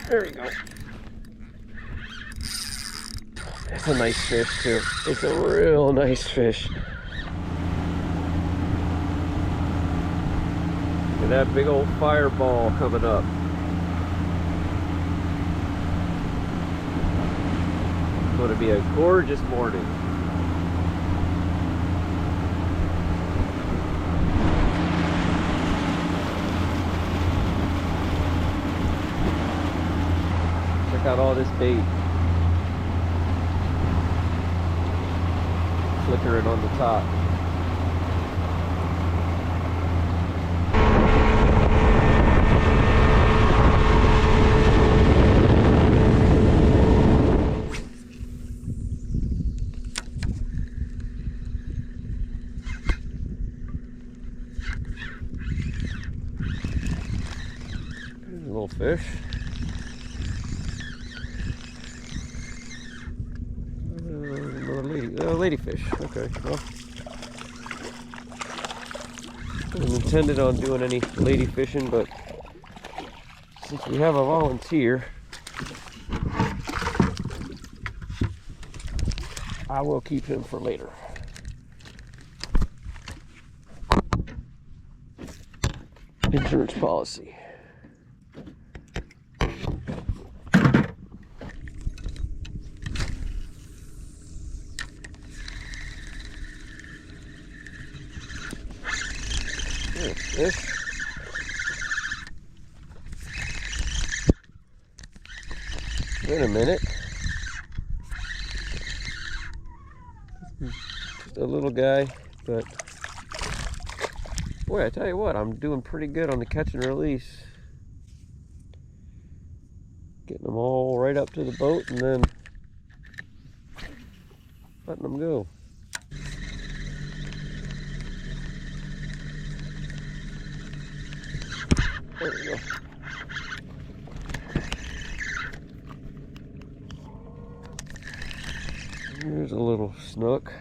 There we go. It's a nice fish too. It's a real nice fish. Look at that big old fireball coming up. It's going to be a gorgeous morning. Check out all this bait. Flickering on the top. There's a little fish. Ladyfish. Okay, well, I wasn't intended on doing any lady fishing, but since we have a volunteer, I will keep him for later. Insurance policy. Fish. Wait a minute. Just a little guy, but boy, I tell you what, I'm doing pretty good on the catch and release. Getting them all right up to the boat and then letting them go. There we go. Here's a little snook.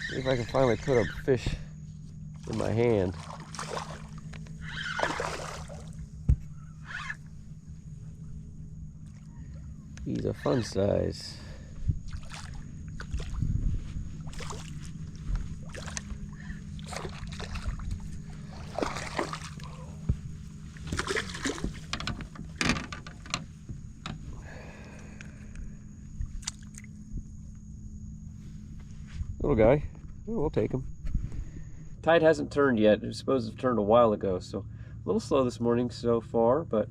See if I can finally put a fish in my hand. He's a fun size. Little guy. Oh, we'll take him. Tide hasn't turned yet. It was supposed to have turned a while ago, so a little slow this morning so far, but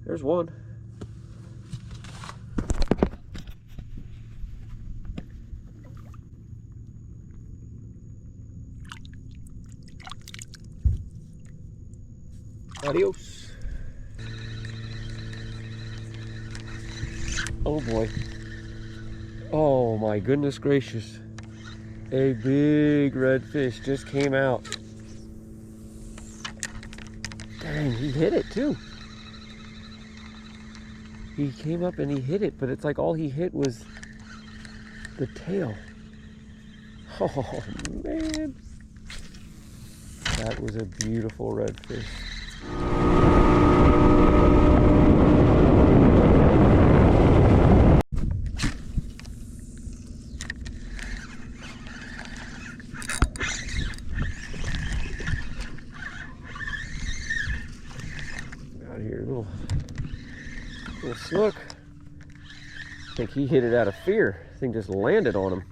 there's one. Adios. Oh boy. Oh my goodness gracious. A big red fish just came out. Dang, he hit it too. He came up and he hit it, but it's like all he hit was the tail. Oh man. That was a beautiful red fish. Out here, little snook. I think he hit it out of fear. The thing just landed on him.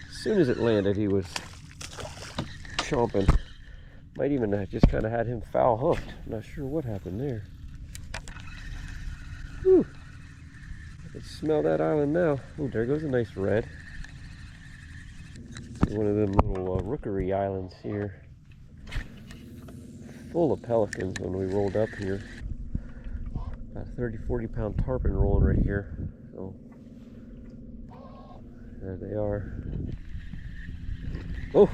As soon as it landed, he was chomping. Might even have just kind of had him foul hooked. I'm not sure what happened there. Whew. I can smell that island now. Oh, there goes a nice red. One of them little rookery islands here. Full of pelicans when we rolled up here. About a 30-40 pound tarpon rolling right here. So there they are. Oh!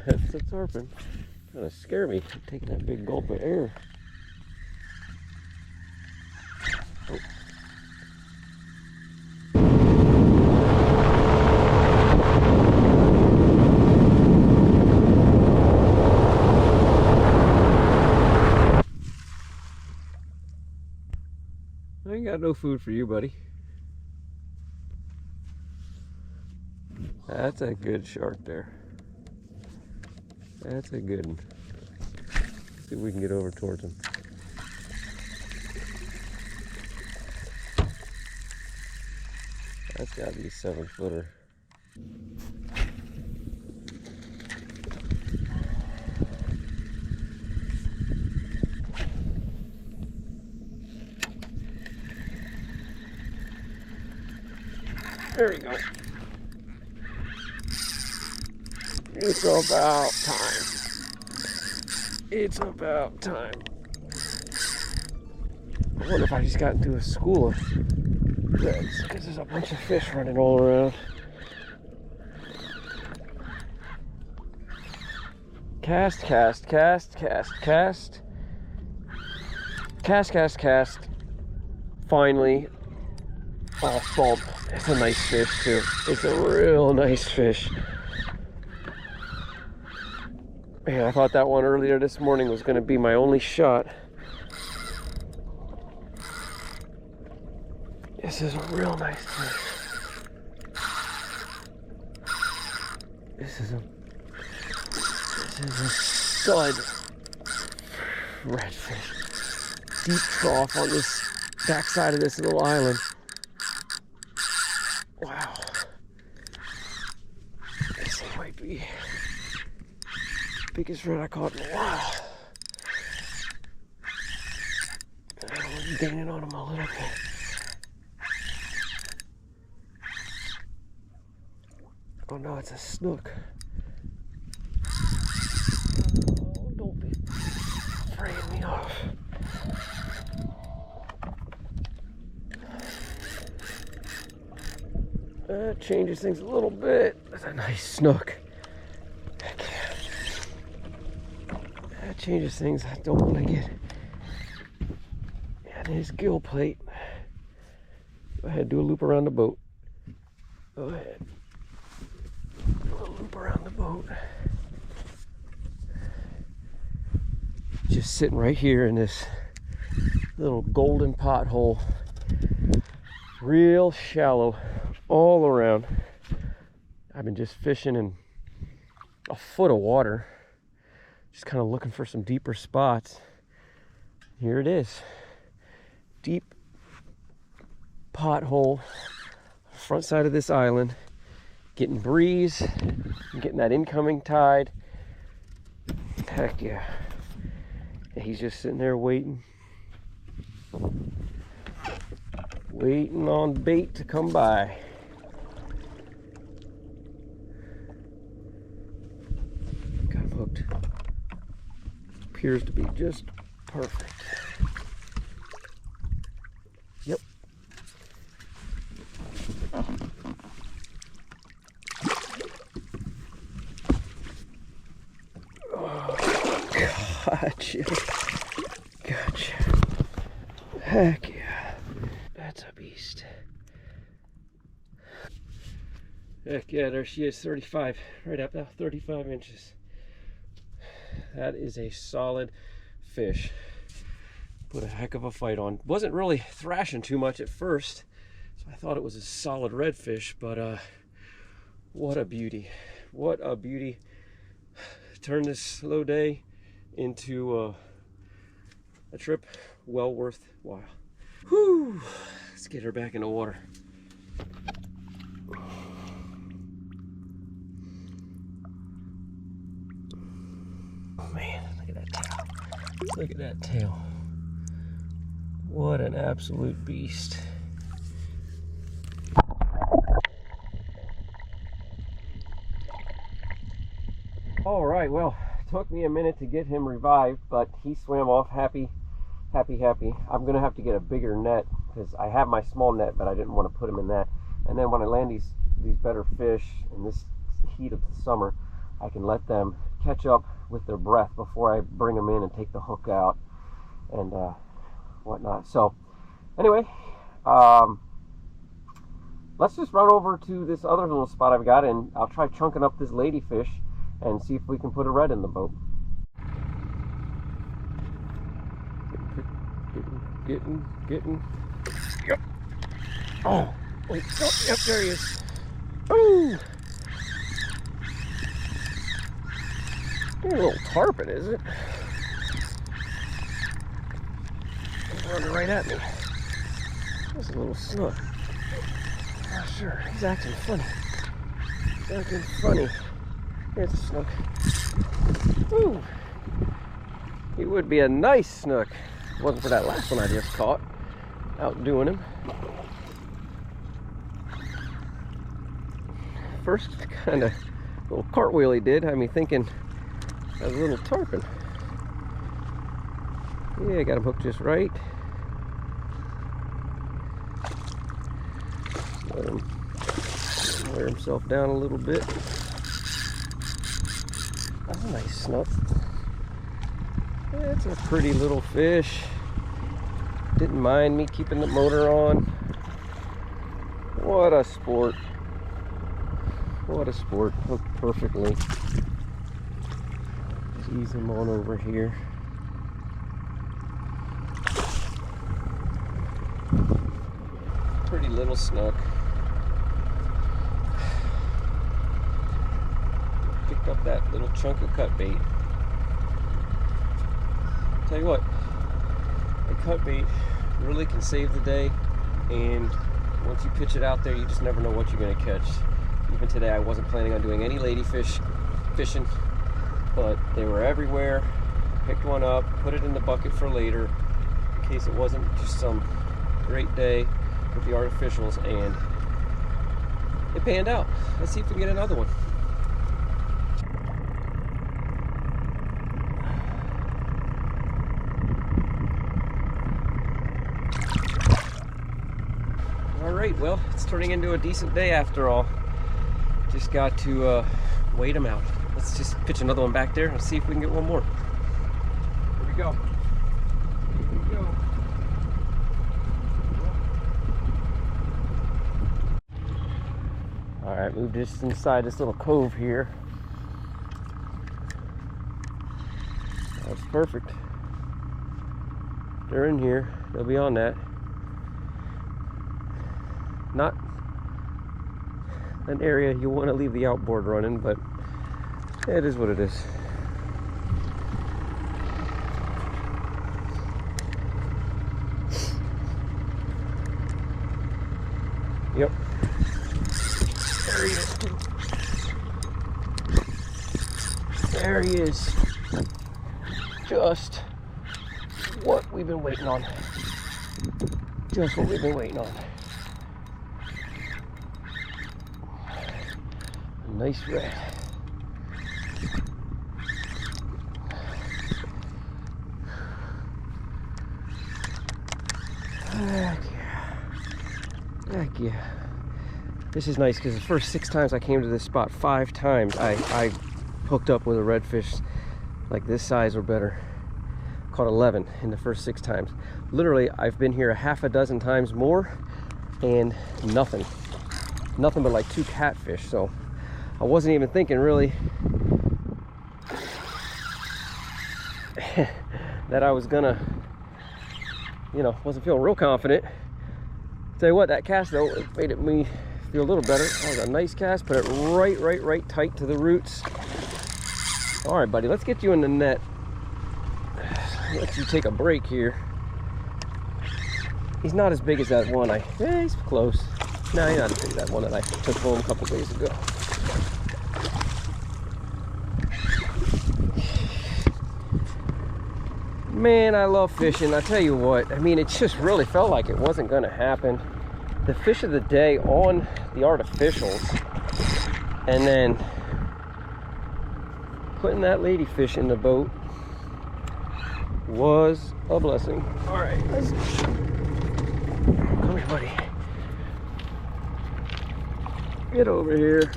That's a tarpon. Kind of scare me, taking that big gulp of air. Oh. got no food for you, buddy. That's a good shark there. That's a good one. See if we can get over towards him. That's gotta be a 7-footer. There you go. It's about time. It's about time. I wonder if I just got into a school of reds, because there's a bunch of fish running all around. Cast, cast, cast, cast, cast. Cast, cast, cast. Finally. Oh, bump. It's a nice fish too. It's a real nice fish. Man, I thought that one earlier this morning was going to be my only shot. This is a real nice fish. This is a stud redfish. Deep trough on this backside of this little island. Wow. This might be biggest red I caught in a while. I'm gaining on him a little bit. Oh no, it's a snook. Oh, don't be fraying me off. That changes things a little bit. That's a nice snook. That changes things. I don't want to get in his gill plate. Go ahead, do a loop around the boat. Go ahead. Do a loop around the boat. Just sitting right here in this little golden pothole. Real shallow all around. I've been just fishing in a foot of water. Just kind of looking for some deeper spots. Here it is. Deep pothole, front side of this island. Getting breeze, getting that incoming tide. Heck yeah. He's just sitting there waiting. Waiting on bait to come by. Got him hooked. Appears to be just perfect. Yep. Oh, gotcha. Gotcha. Heck yeah. That's a beast. Heck yeah, there she is, 35. Right up now, 35 inches. That is a solid fish. Put a heck of a fight on. Wasn't really thrashing too much at first, so I thought it was a solid redfish, but what a beauty. What a beauty. Turned this slow day into a trip well worthwhile. Whew. Let's get her back in the water. Oh man, look at that tail. Look at that tail. What an absolute beast. All right, well, it took me a minute to get him revived, but he swam off happy. I'm gonna have to get a bigger net because I have my small net, but I didn't want to put him in that. And then when I land these better fish in this heat of the summer, I can let them catch up with their breath before I bring them in and take the hook out and whatnot. So anyway, let's just run over to this other little spot I've got, and I'll try chunking up this ladyfish and see if we can put a red in the boat. Getting. Oh, wait, oh, yep, there he is. Oh, a little tarpon, is it? He's running right at me. That's a little snook. Not sure. He's acting funny. He's acting funny. Here's a snook. Ooh. He would be a nice snook. Wasn't for that last one I just caught. Outdoing him. First kind of little cartwheel he did had me thinking that was a little tarpon. Yeah, got him hooked just right. Let him wear himself down a little bit. That's a nice snook. It's a pretty little fish. Didn't mind me keeping the motor on. What a sport. What a sport. Hooked perfectly. Let's ease him on over here. Pretty little snook. Picked up that little chunk of cut bait. Tell you what, a cut bait really can save the day, and once you pitch it out there, you just never know what you're going to catch. Even today, I wasn't planning on doing any ladyfish fishing, but they were everywhere. Picked one up, put it in the bucket for later, in case it wasn't just some great day with the artificials, and it panned out. Let's see if we can get another one. Alright, well, it's turning into a decent day after all. Just got to wait them out. Let's just pitch another one back there and see if we can get one more. Here we go. Here we go. Alright, move this inside this little cove here. That's perfect. They're in here. They'll be on that. Not an area you want to leave the outboard running, but it is what it is. Yep. There he is. There he is. Just what we've been waiting on. Just what we've been waiting on. Nice red. Heck yeah. Heck yeah. This is nice because the first 6 times I came to this spot, 5 times I hooked up with a redfish like this size or better. Caught 11 in the first 6 times. Literally, I've been here a half a dozen times more and nothing but like 2 catfish. So I wasn't even thinking really that I was gonna, you know, wasn't feeling real confident. Tell you what, that cast though, it made me feel a little better. That was a nice cast, put it right tight to the roots. All right, buddy, let's get you in the net. Let you take a break here. He's not as big as that one. He's close. No, he's not as big as that one that I took home a couple days ago. Man, I love fishing. I tell you what, I mean, it just really felt like it wasn't going to happen. The fish of the day on the artificials, and then putting that ladyfish in the boat was a blessing. All right, come here, buddy. Get over here.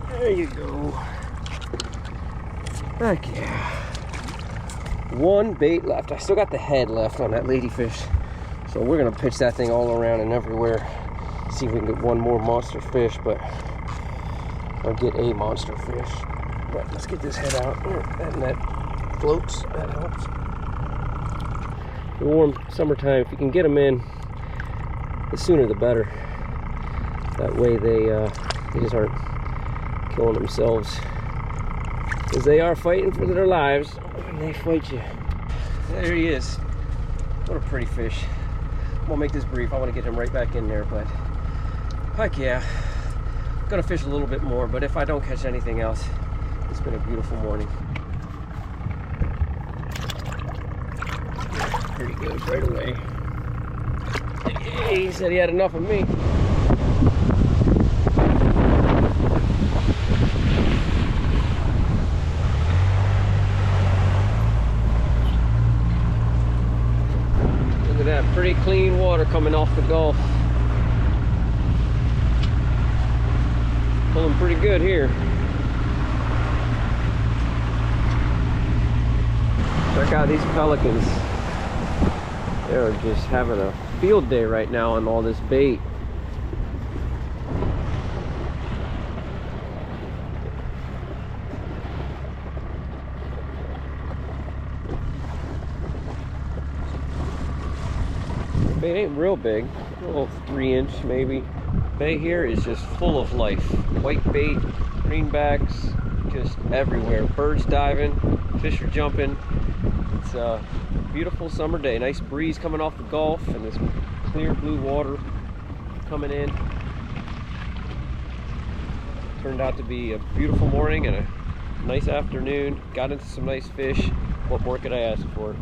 There you go. Heck yeah. 1 bait left. I still got the head left on that ladyfish, so we're gonna pitch that thing all around and everywhere, see if we can get one more monster fish, but or get a monster fish. But let's get this head out. That net floats. That helps. The warm summertime, if you can get them in the sooner the better. That way they just aren't killing themselves, because they are fighting for their lives when they fight you. There he is. What a pretty fish. I'm gonna make this brief. I want to get him right back in there, but heck yeah, I'm gonna fish a little bit more, but if I don't catch anything else, it's been a beautiful morning. There he goes right away. He said he had enough of me. Look at that pretty clean water coming off the Gulf. Pulling pretty good here. Check out these pelicans. They're just having a field day right now on all this bait. The bait ain't real big, a little 3-inch maybe. Bay here is just full of life. White bait, greenbacks, just everywhere. Birds diving, fish are jumping. It's a beautiful summer day. Nice breeze coming off the Gulf and this clear blue water coming in. Turned out to be a beautiful morning and a nice afternoon. Got into some nice fish. What more could I ask for?